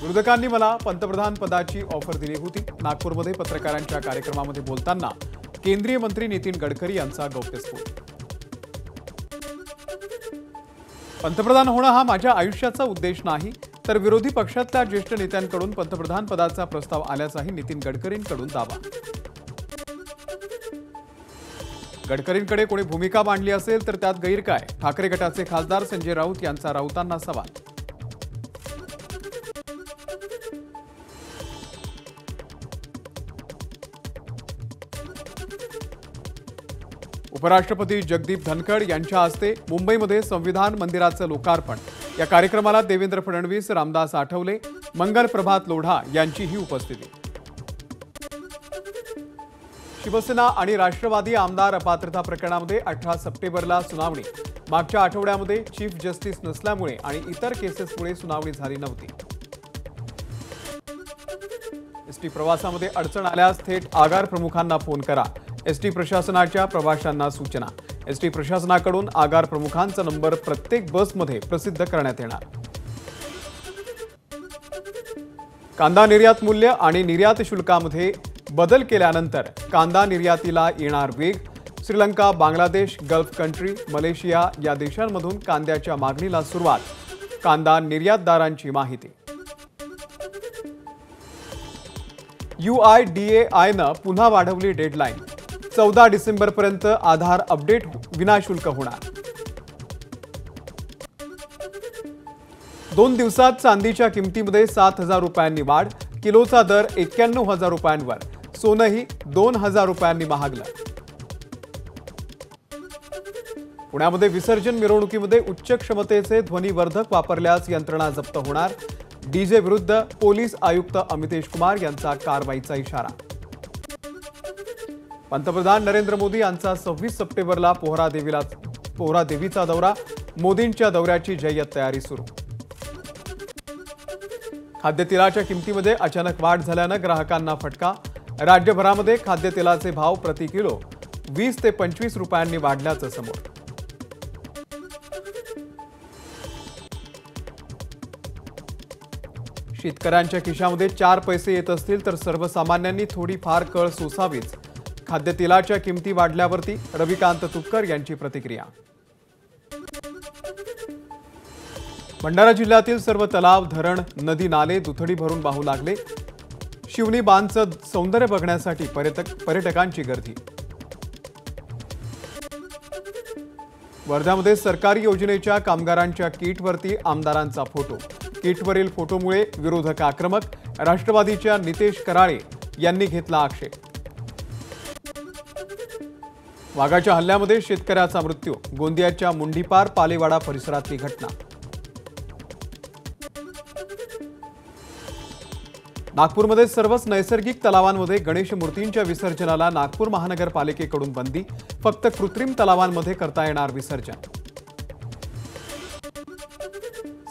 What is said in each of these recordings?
विरोधकांनी मला पंतप्रधान पदाची ऑफर दिली होती। नागपूरमध्ये पत्रकारांच्या कार्यक्रमामध्ये बोलताना केंद्रीय मंत्री नितीन गडकरी यांचा गौप्यस्फोट। पंतप्रधान होणं हा माझ्या आयुष्याचा उद्देश नाही, तर विरोधी पक्षातल्या ज्येष्ठ नेत्यांकडून पंतप्रधान पदाचा प्रस्ताव आल्याचाही नितीन गडकरींकडून दावा। गडकरींकडे कोणी भूमिका मांडली असेल तर त्यात गैर काय? ठाकरे गटाचे खासदार संजय राऊत यांचा राऊतांना सवाल। उपराष्ट्रपती जगदीप धनखड यांच्या हस्ते मुंबईमध्ये संविधान मंदिराचं लोकार्पण। या कार्यक्रमाला देवेंद्र फडणवीस, रामदास आठवले, मंगल प्रभात लोढा यांचीही उपस्थिती। शिवसेना आणि राष्ट्रवादी आमदार अपात्रता प्रकरणामध्ये 18 सप्टेंबरला सुनावणी। मागच्या आठवड्यामध्ये चीफ जस्टिस नसल्यामुळे आणि इतर केसेसमुळे सुनावणी झाली नव्हती। एसटी प्रवासामध्ये अडचण आल्यास थेट आगार प्रमुखांना फोन करा। एसटी प्रशासनाच्या प्रवाशांना सूचना। एसटी प्रशासनाकडून आगार प्रमुखांचा नंबर प्रत्येक बसमध्ये प्रसिद्ध करण्यात येणार। कांदा निर्यात मूल्य आणि निर्यात शुल्कामध्ये बदल केल्यानंतर कांदा निर्यातीला येणार वेग। Sri Lanka, Bangladesh, gulf country, Malaysia या देशांमधून कांद्याच्या मागणीला सुरुवात। कांदा निर्यातदारांची माहिती। UIDAIनं पुन्हा वाढवली डेडलाईन। 14 डिसेंबरपर्यंत आधार अपडेट विनाशुल्क होणार। 2 दिवसात चांदीच्या किमतीमध्ये 7,000 रुपयांनी वाढ। किलोचा दर 91,000 रुपयांवर। सोनंही 2,000 रुपयांनी महागलं। पुण्यामध्ये विसर्जन मिरवणुकीमध्ये उच्च क्षमतेचे ध्वनिवर्धक वापरल्यास यंत्रणा जप्त होणार। डीजे विरुद्ध पोलीस आयुक्त अमितेश कुमार यांचा कारवाईचा इशारा। पंतप्रधान नरेंद्र मोदी यांचा 26 सप्टेंबरला पोहरा देवीचा दौरा। मोदींच्या दौऱ्याची जय्यत तयारी सुरू। खाद्यतेलाच्या किमतीमध्ये अचानक वाढ झाल्यानं ग्राहकांना फटका। राज्यभरामध्ये खाद्यतेलाचे भाव प्रति किलो 20 ते 25 रुपयांनी वाढल्याचं समोर। शेतकऱ्यांच्या खिशामध्ये 4 पैसे येत असतील तर सर्वसामान्यांनी थोडीफार कळ सोसावीच। खाद्यतेलाच्या किमती वाढल्यावरती रविकांत तुपकर यांची प्रतिक्रिया। भंडारा जिल्ह्यातील सर्व तलाव, धरण, नदी, नाले दुथडी भरून वाहू लागले। शिवनी बांधचं सौंदर्य बघण्यासाठी पर्यटकांची गर्दी। वर्ध्यामध्ये सरकारी योजनेच्या कामगारांच्या किटवरती आमदारांचा फोटो। किटवरील फोटोमुळे विरोधक आक्रमक। राष्ट्रवादीच्या नितेश कराळे यांनी घेतला आक्षेप। वाघाच्या हल्ल्यामध्ये शेतकऱ्याचा मृत्यू। गोंदियाच्या मुंडीपार पालेवाडा परिसरातली घटना। नागपूरमध्ये सर्वच नैसर्गिक तलावांमध्ये गणेश मूर्तींच्या विसर्जनाला नागपूर महानगरपालिकेकडून बंदी। फक्त कृत्रिम तलावांमध्ये करता येणार विसर्जन।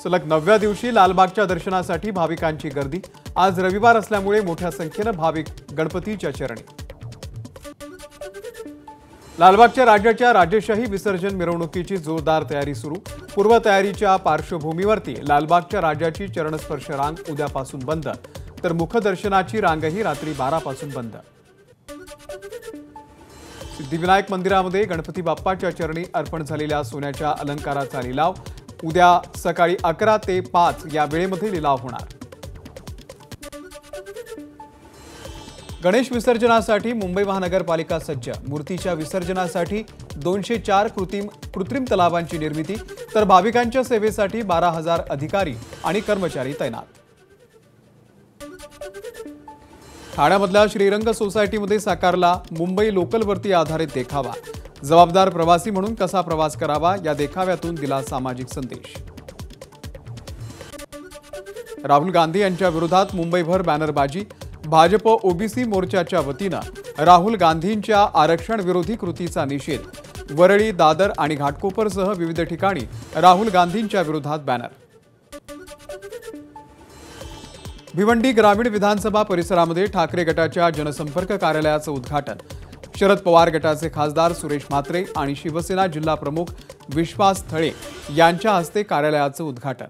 सलग 9व्या दिवशी लालबागच्या दर्शनासाठी भाविकांची गर्दी। आज रविवार असल्यामुळे मोठ्या संख्येने भाविक गणपतीच्या चरणी। लालबागच्या राज्याच्या राजेशाही विसर्जन मिरवणुकीची जोरदार तयारी सुरू। पूर्वतयारीच्या पार्श्वभूमीवरती लालबागच्या राजाची चरणस्पर्श रांग उद्यापासून बंद, तर मुखदर्शनाची रांगही रात्री 12 पासून बंद। सिद्धिविनायक मंदिरामध्ये गणपती बाप्पाच्या चरणी अर्पण झालेल्या सोन्याच्या अलंकाराचा लिलाव। उद्या सकाळी 11 ते 5 या वेळेमध्ये लिलाव होणार। गणेश विसर्जनासाठी मुंबई महानगरपालिका सज्ज। मूर्तीच्या विसर्जनासाठी 204 कृत्रिम तलावांची निर्मिती, तर भाविकांच्या सेवेसाठी 12,000 अधिकारी आणि कर्मचारी तैनात। ठाण्यामधल्या श्रीरंग सोसायटीमध्ये साकारला मुंबई लोकलवरती आधारित देखावा। जबाबदार प्रवासी म्हणून कसा प्रवास करावा या देखाव्यातून दिला सामाजिक संदेश। राहुल गांधी यांच्या विरोधात मुंबईभर बॅनरबाजी। भाजप ओबीसी मोर्चाच्या वतीनं राहुल गांधींच्या आरक्षण विरोधी कृतीचा निषेध। वरळी, दादर आणि घाटकोपरसह विविध ठिकाणी राहुल गांधींच्या विरोधात बॅनर। भिवंडी ग्रामीण विधानसभा परिसरामध्ये ठाकरे गटाच्या जनसंपर्क कार्यालयाचं उद्घाटन। शरद पवार गटाचे खासदार सुरेश म्हात्रे आणि शिवसेना जिल्हा प्रमुख विश्वास थळे यांच्या हस्ते कार्यालयाचं उद्घाटन।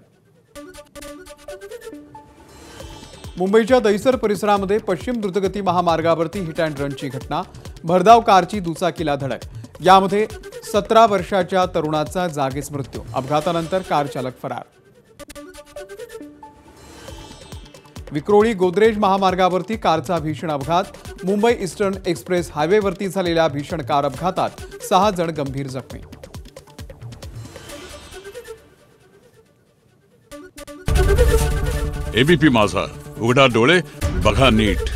मुंबईच्या दहिसर परिसरामध्ये पश्चिम द्रुतगती महामार्गावरती हिट अँड रनची घटना, भरधाव कारची दुचाकीला धडक, यामध्ये 17 वर्षाच्या तरुणाचा जागीच मृत्यू, अपघातानंतर कार चालक फरार. विक्रोळी गोदरेज महामार्गावरती कारचा भीषण अपघात, मुंबई ईस्टर्न एक्सप्रेस हायवेवरती झालेल्या भीषण कार अपघातात 6 जण गंभीर जखमी. एबीपी माझा, उघडा डोळे बघा नीट.